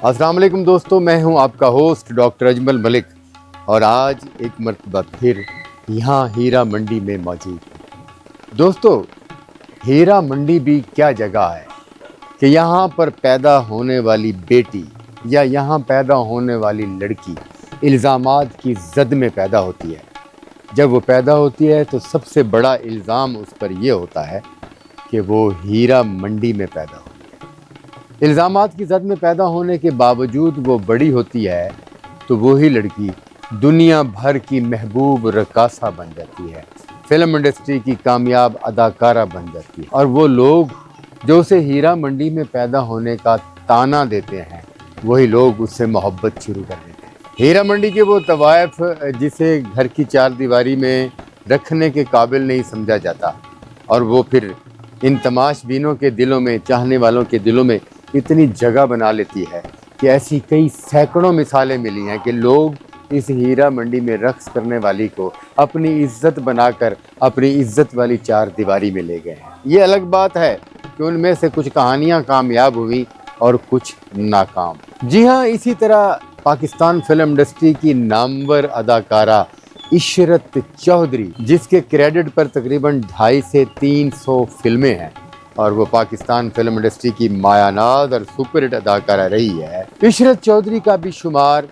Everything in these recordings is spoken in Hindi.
अस्सलाम वालेकुम दोस्तों, मैं हूं आपका होस्ट डॉक्टर अजमल मलिक और आज एक मरतबा फिर यहाँ हीरा मंडी में मौजूद हूं। दोस्तों, हीरा मंडी भी क्या जगह है कि यहाँ पर पैदा होने वाली बेटी या यहाँ पैदा होने वाली लड़की इल्ज़ामात की जद में पैदा होती है। जब वो पैदा होती है तो सबसे बड़ा इल्ज़ाम उस पर यह होता है कि वो हीरा मंडी में पैदा हो। इल्ज़ामात की जद में पैदा होने के बावजूद वो बड़ी होती है तो वही लड़की दुनिया भर की महबूब रकासा बन जाती है, फिल्म इंडस्ट्री की कामयाब अदाकारा बन जाती है और वो लोग जो उसे हीरा मंडी में पैदा होने का ताना देते हैं वही लोग उससे मोहब्बत शुरू कर देते हैं। हीरा मंडी के वो तवाइफ जिसे घर की चार दीवारी में रखने के काबिल नहीं समझा जाता और वो फिर इन तमाशबीनों के दिलों में, चाहने वालों के दिलों में इतनी जगह बना लेती है कि ऐसी कई सैकड़ों मिसालें मिली हैं कि लोग इस हीरा मंडी में रक्स करने वाली को अपनी इज्जत बनाकर अपनी इज्जत वाली चार दीवारी में ले गए हैं। ये अलग बात है कि उनमें से कुछ कहानियां कामयाब हुई और कुछ नाकाम। जी हाँ, इसी तरह पाकिस्तान फिल्म इंडस्ट्री की नामवर अदाकारा इशरत चौधरी, जिसके क्रेडिट पर तकरीबन 250 से 300 फिल्में हैं और वो पाकिस्तान फिल्म इंडस्ट्री की मायानाज और सुपरहिट अदाकारा रही है, इशरत चौधरी का भी शुमार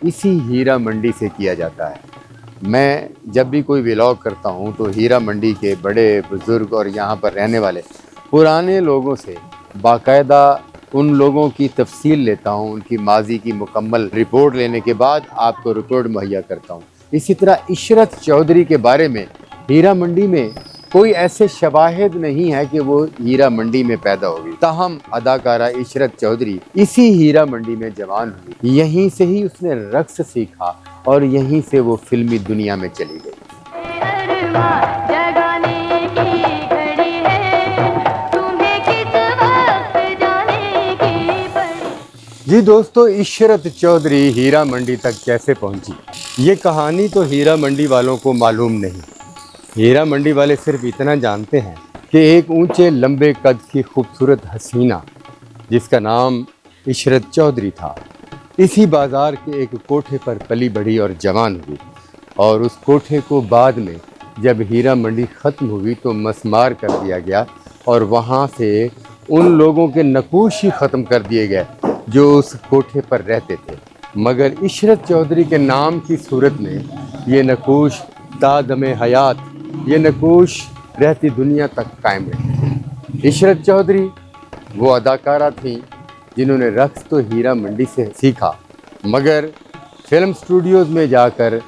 इसी हीरा मंडी से किया जाता है। मैं जब भी कोई व्लॉग करता हूँ तो हीरा मंडी के बड़े बुजुर्ग और यहाँ पर रहने वाले पुराने लोगों से बाकायदा उन लोगों की तफसील लेता हूँ, उनकी माजी की मुकम्मल रिपोर्ट लेने के बाद आपको रिपोर्ट मुहैया करता हूँ। इसी तरह इशरत चौधरी के बारे में हीरा मंडी में कोई ऐसे शवाहिद नहीं है कि वो हीरा मंडी में पैदा होगी। ताहम अदाकारा इशरत चौधरी इसी हीरा मंडी में जवान हुई, यहीं से ही उसने रक्स सीखा और यहीं से वो फिल्मी दुनिया में चली गई। जी दोस्तों, इशरत चौधरी हीरा मंडी तक कैसे पहुंची, ये कहानी तो हीरा मंडी वालों को मालूम नहीं। हीरा मंडी वाले सिर्फ इतना जानते हैं कि एक ऊंचे लंबे कद की खूबसूरत हसीना जिसका नाम इशरत चौधरी था, इसी बाज़ार के एक कोठे पर पली बढ़ी और जवान हुई और उस कोठे को बाद में जब हीरा मंडी ख़त्म हुई तो मसमार कर दिया गया और वहाँ से उन लोगों के नकूश ही ख़त्म कर दिए गए जो उस कोठे पर रहते थे। मगर इशरत चौधरी के नाम की सूरत में ये नकूश तादमे हयात, ये नकूश रहती दुनिया तक कायम रहे। इशरत चौधरी वो अदाकारा थी जिन्होंने रक्स तो हीरा मंडी से सीखा मगर फिल्म स्टूडियोज़ में जाकर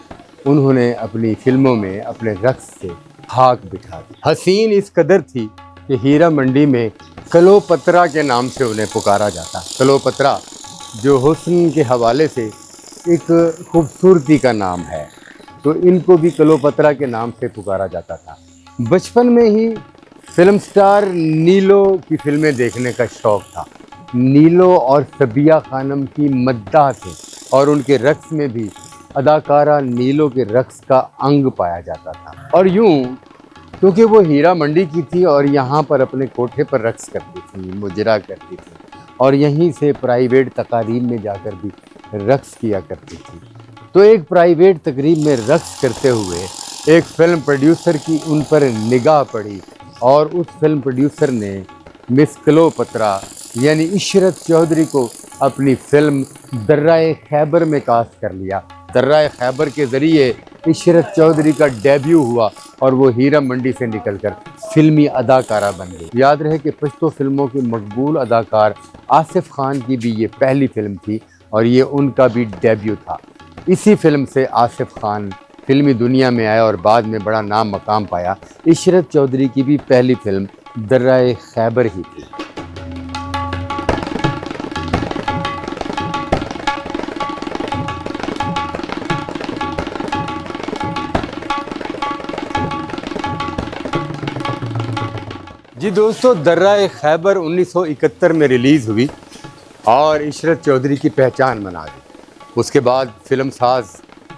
उन्होंने अपनी फिल्मों में अपने रक्स से भाग बिठा दी। हसीन इस कदर थी कि हीरा मंडी में कलोपत्रा के नाम से उन्हें पुकारा जाता। कलोपत्रा जो हुस्न के हवाले से एक खूबसूरती का नाम है, तो इनको भी कलोपत्रा के नाम से पुकारा जाता था। बचपन में ही फिल्म स्टार नीलो की फिल्में देखने का शौक़ था। नीलो और सबिया खानम की मद्दाह थे और उनके रक्स में भी अदाकारा नीलो के रक्स का अंग पाया जाता था। और यूँ क्योंकि वो हीरा मंडी की थी और यहाँ पर अपने कोठे पर रक्स करती थी, मुजरा करती थी और यहीं से प्राइवेट तकारीब में जाकर भी रक्स किया करती थी। तो एक प्राइवेट तकरीब में रक्स करते हुए एक फ़िल्म प्रोड्यूसर की उन पर निगाह पड़ी और उस फिल्म प्रोड्यूसर ने मिस कलोपत्रा यानी इशरत चौधरी को अपनी फिल्म दर्राए खैबर में कास्ट कर लिया। दर्राए खैबर के ज़रिए इशरत चौधरी का डेब्यू हुआ और वो हीरा मंडी से निकलकर फिल्मी अदाकारा बन गई। याद रहे कि पश्तो फिल्मों के मकबूल अदाकार आसिफ खान की भी ये पहली फिल्म थी और ये उनका भी डेब्यू था। इसी फिल्म से आसिफ खान फिल्मी दुनिया में आया और बाद में बड़ा नाम मकाम पाया। इशरत चौधरी की भी पहली फिल्म दर्राए खैबर ही थी। जी दोस्तों, दर्राए खैबर 1971 में रिलीज़ हुई और इशरत चौधरी की पहचान बना गई। उसके बाद फिल्म साज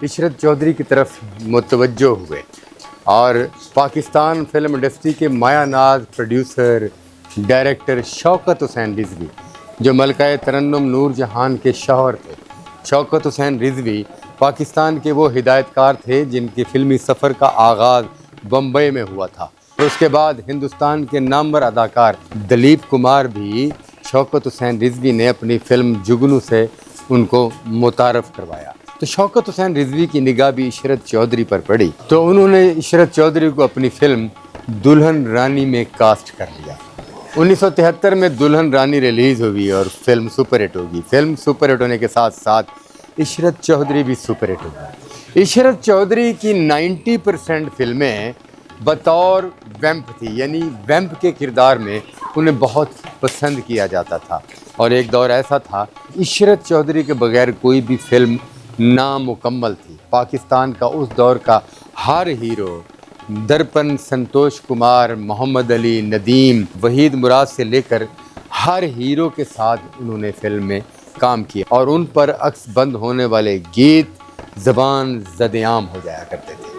इशरत चौधरी की तरफ मुतवज्जो हुए और पाकिस्तान फिल्म इंडस्ट्री के मायानाज प्रोड्यूसर डायरेक्टर शौकत हुसैन रिजवी जो मलकाए तरन्नुम नूर जहान के शौहर थे। शौकत हुसैन रिजवी पाकिस्तान के वो हिदायतकार थे जिनके फिल्मी सफ़र का आगाज़ बम्बई में हुआ था। तो उसके बाद हिंदुस्तान के नामवर अदाकार दिलीप कुमार भी शौकत हुसैन रिजवी ने अपनी फिल्म जुगनू से उनको मुतारफ़ करवाया। तो शौकत हुसैन रिजवी की निगाह भी इशरत चौधरी पर पड़ी, तो उन्होंने इशरत चौधरी को अपनी फिल्म दुल्हन रानी में कास्ट कर लिया। 1973 में दुल्हन रानी रिलीज़ हुई और फिल्म सुपरहिट होगी। फिल्म सुपरहिट होने के साथ साथ इशरत चौधरी भी सुपरहिट होगी। इशरत चौधरी की 90% फिल्में बतौर वैम्प थी, यानी वैम्प के किरदार में उन्हें बहुत पसंद किया जाता था। और एक दौर ऐसा था इशरत चौधरी के बगैर कोई भी फिल्म नामुकम्मल थी। पाकिस्तान का उस दौर का हर हीरो, दर्पण संतोष कुमार, मोहम्मद अली, नदीम, वहीद मुराद से लेकर हर हीरो के साथ उन्होंने फिल्म में काम किया और उन पर अक्स बंद होने वाले गीत ज़बान ज़द-ए-आम हो जाया करते थे।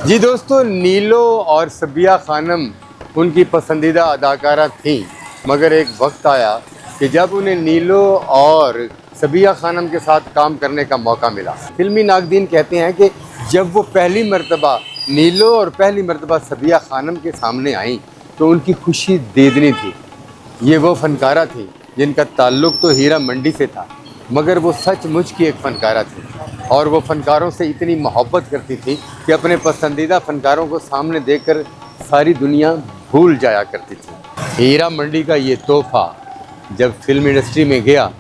जी दोस्तों, नीलो और सबिया खानम उनकी पसंदीदा अदाकारा थीं, मगर एक वक्त आया कि जब उन्हें नीलो और सबिया खानम के साथ काम करने का मौका मिला। फिल्मी नाकदीन कहते हैं कि जब वो पहली मर्तबा नीलो और पहली मर्तबा सबिया खानम के सामने आई तो उनकी खुशी दीदनी थी। ये वो फ़नकारा थी जिनका ताल्लुक़ तो हीरा मंडी से था, मगर वो सचमुच की एक फ़नकारा थी और वो फ़नकारों से इतनी मोहब्बत करती थी कि अपने पसंदीदा फ़नकारों को सामने देखकर सारी दुनिया भूल जाया करती थी। हीरा मंडी का ये तोहफ़ा जब फिल्म इंडस्ट्री में गया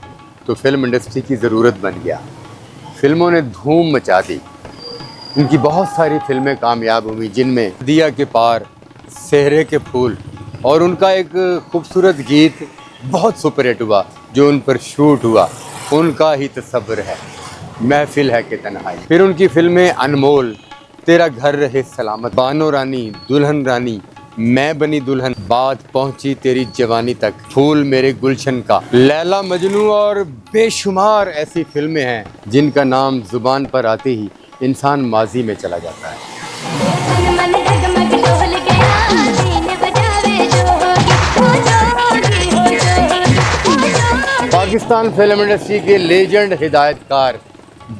तो फिल्म इंडस्ट्री की ज़रूरत बन गया। फिल्मों ने धूम मचा दी। उनकी बहुत सारी फिल्में कामयाब हुई, जिनमें दिया के पार, सेहरे के फूल और उनका एक खूबसूरत गीत बहुत सुपरहिट हुआ जो उन पर शूट हुआ, उनका ही तसव्वुर है, महफिल है कि तन्हाई। फिर उनकी फिल्में अनमोल, तेरा घर रहे सलामत, बानो रानी, दुल्हन रानी, मैं बनी दुल्हन, बात पहुंची तेरी जवानी तक, फूल मेरे गुलशन का, लैला मजनू और बेशुमार ऐसी फिल्में हैं जिनका नाम जुबान पर आते ही इंसान माजी में चला जाता है। पाकिस्तान फिल्म इंडस्ट्री के लेजेंड हिदायतकार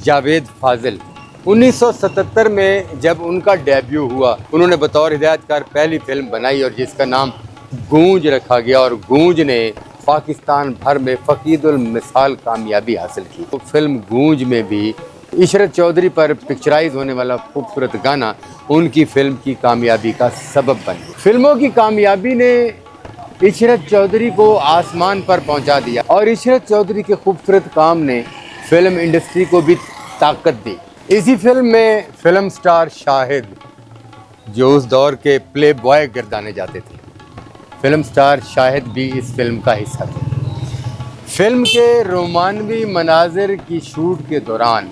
जावेद फाजिल 1977 में जब उनका डेब्यू हुआ, उन्होंने बतौर हिदायतकार पहली फिल्म बनाई और जिसका नाम गूंज रखा गया और गूंज ने पाकिस्तान भर में फ़कीदुल मिसाल कामयाबी हासिल की। तो फिल्म गूंज में भी इशरत चौधरी पर पिक्चराइज होने वाला खूबसूरत गाना उनकी फिल्म की कामयाबी का सबब बन गया। फिल्मों की कामयाबी ने इशरत चौधरी को आसमान पर पहुंचा दिया और इशरत चौधरी के खूबसूरत काम ने फिल्म इंडस्ट्री को भी ताकत दी। इसी फिल्म में फिल्म स्टार शाहिद, जो उस दौर के प्ले बॉय गर्दाने जाते थे, फिल्म स्टार शाहिद भी इस फिल्म का हिस्सा थे। फिल्म के रोमानवी मनाजिर की शूट के दौरान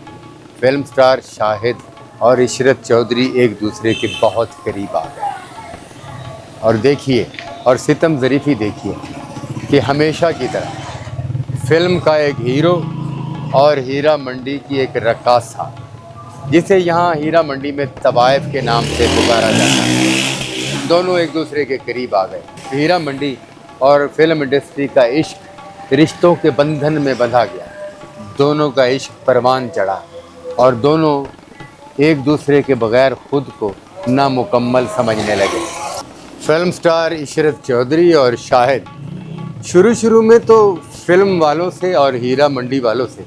फिल्म स्टार शाहिद और इशरत चौधरी एक दूसरे के बहुत करीब आ गए। और देखिए, और सितम ज़रीफ़ी देखिए कि हमेशा की तरह फिल्म का एक हीरो और हीरा मंडी की एक रक्कासा, जिसे यहाँ हीरा मंडी में तवाइफ के नाम से पुकारा जाता है, दोनों एक दूसरे के करीब आ गए। हीरा मंडी और फिल्म इंडस्ट्री का इश्क रिश्तों के बंधन में बंधा गया। दोनों का इश्क परवान चढ़ा और दोनों एक दूसरे के बगैर खुद को नामुकम्मल समझने लगे। फिल्म स्टार इशरत चौधरी और शाहिद शुरू में तो फिल्म वालों से और हीरा मंडी वालों से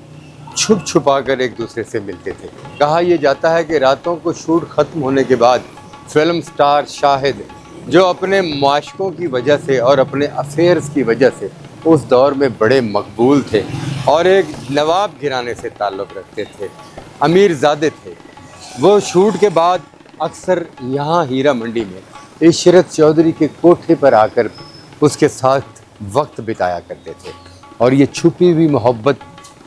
छुप छुपा कर एक दूसरे से मिलते थे। कहा यह जाता है कि रातों को शूट ख़त्म होने के बाद फिल्म स्टार शाहिद, जो अपने माशकों की वजह से और अपने अफेयर्स की वजह से उस दौर में बड़े मकबूल थे और एक नवाब घराने से ताल्लुक़ रखते थे, अमीरज़ादे थे, वो शूट के बाद अक्सर यहाँ हीरा मंडी में इशरत चौधरी के कोठे पर आकर उसके साथ वक्त बिताया करते थे और ये छुपी हुई मोहब्बत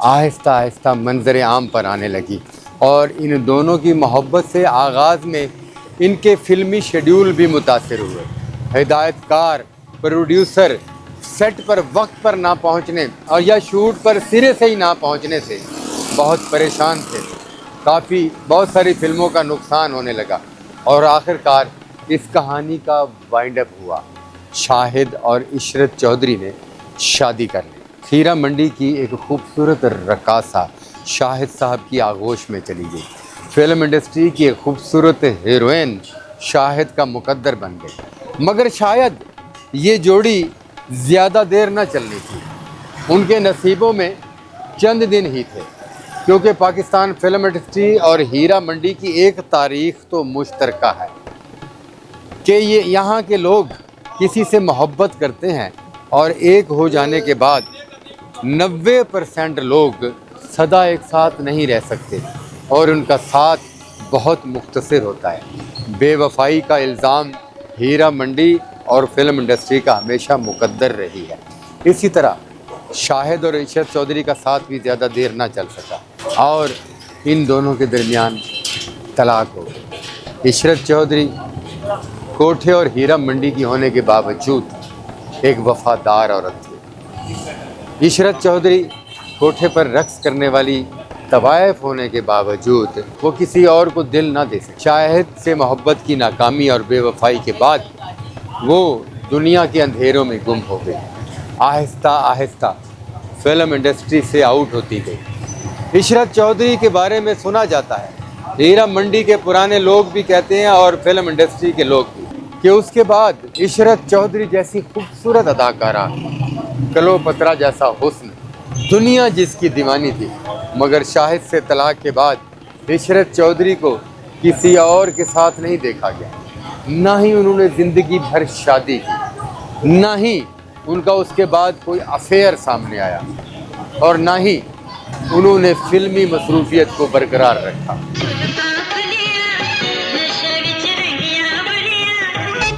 आहिस्ता आहिस्ता मंजर आम पर आने लगी। और इन दोनों की मोहब्बत से आगाज़ में इनके फिल्मी शेड्यूल भी मुतासिर हुए। हिदायतकार, प्रोड्यूसर सेट पर वक्त पर ना पहुंचने और या शूट पर सिरे से ही ना पहुंचने से बहुत परेशान थे। बहुत सारी फिल्मों का नुकसान होने लगा। और आखिरकार इस कहानी का वाइंड अप हुआ। शाहिद और इशरत चौधरी ने शादी कर ली। हीरा मंडी की एक खूबसूरत रकासा शाहिद साहब की आगोश में चली गई। फिल्म इंडस्ट्री की एक खूबसूरत हीरोइन शाहिद का मुकद्दर बन गई। मगर शायद ये जोड़ी ज़्यादा देर न चलनी थी। उनके नसीबों में चंद दिन ही थे, क्योंकि पाकिस्तान फिल्म इंडस्ट्री और हीरा मंडी की एक तारीख तो मुश्तरका है कि ये यहाँ के लोग किसी से मोहब्बत करते हैं और एक हो जाने के बाद 90% लोग सदा एक साथ नहीं रह सकते और उनका साथ बहुत मुख्तसर होता है। बेवफाई का इल्ज़ाम हीरा मंडी और फिल्म इंडस्ट्री का हमेशा मुकद्दर रही है। इसी तरह शाहिद और इशरत चौधरी का साथ भी ज़्यादा देर ना चल सका और इन दोनों के दरमियान तलाक हो गई। इशरत चौधरी कोठे और हीरा मंडी की होने के बावजूद एक वफादार औरत थी। इशरत चौधरी कोठे पर रक्स करने वाली तवायफ होने के बावजूद वो किसी और को दिल ना दे सके। शाहिद से मोहब्बत की नाकामी और बेवफाई के बाद वो दुनिया के अंधेरों में गुम हो गई। आहिस्ता आहिस्ता फिल्म इंडस्ट्री से आउट होती गई। इशरत चौधरी के बारे में सुना जाता है, हीरा मंडी के पुराने लोग भी कहते हैं और फिल्म इंडस्ट्री के लोग भी, कि उसके बाद इशरत चौधरी जैसी खूबसूरत अदाकारा, कलोपत्रा जैसा हुस्न, दुनिया जिसकी दीवानी थी, मगर शाहिद से तलाक के बाद इशरत चौधरी को किसी और के साथ नहीं देखा गया। ना ही उन्होंने ज़िंदगी भर शादी की, ना ही उनका उसके बाद कोई अफेयर सामने आया और ना ही उन्होंने फिल्मी मसरूफियत को बरकरार रखा।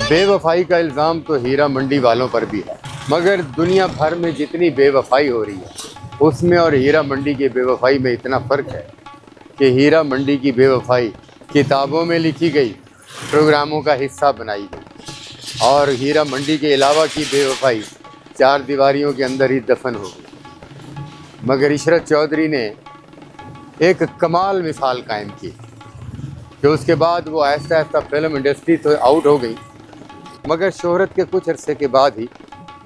बेवफाई का इल्ज़ाम तो हीरा मंडी वालों पर भी है, मगर दुनिया भर में जितनी बेवफाई हो रही है उसमें और हीरा मंडी की बेवफाई में इतना फ़र्क है कि हीरा मंडी की बेवफाई किताबों में लिखी गई, प्रोग्रामों का हिस्सा बनाई गई, और हीरा मंडी के अलावा की बेवफाई चार दीवारियों के अंदर ही दफन हो गई। मगर इशरत चौधरी ने एक कमाल मिसाल कायम की कि उसके बाद वो आहिस्ता आहिस्ता फिल्म इंडस्ट्री तो आउट हो गई, मगर शोहरत के कुछ अरसे के बाद ही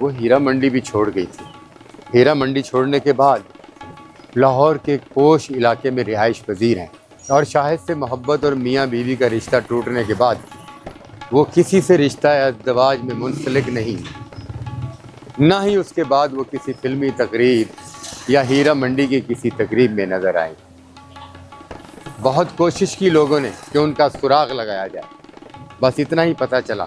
वो हीरा मंडी भी छोड़ गई थी। हीरा मंडी छोड़ने के बाद लाहौर के कोश इलाके में रिहाइश पजीर हैं और शाहिद से मोहब्बत और मियाँ बीवी का रिश्ता टूटने के बाद वो किसी से रिश्ता अज़दवाज में मुंसलिक नहीं, ना ही उसके बाद वो किसी फिल्मी तकरीब या हीरा मंडी की किसी तकरीब में नज़र आए। बहुत कोशिश की लोगों ने कि उनका सुराग लगाया जाए, बस इतना ही पता चला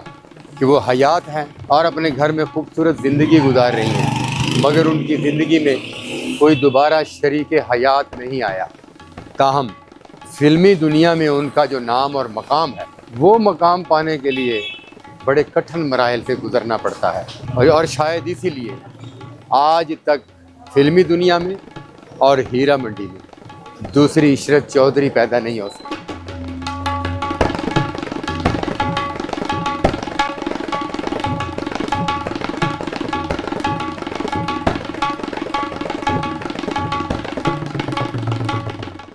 कि वो हयात हैं और अपने घर में खूबसूरत ज़िंदगी गुजार रही हैं, मगर उनकी ज़िंदगी में कोई दोबारा शरीके हयात नहीं आया। ताहम फिल्मी दुनिया में उनका जो नाम और मकाम है, वो मकाम पाने के लिए बड़े कठिन मराहिल से गुज़रना पड़ता है और शायद इसीलिए आज तक फिल्मी दुनिया में और हीरा मंडी में दूसरी इशरत चौधरी पैदा नहीं हो सकी।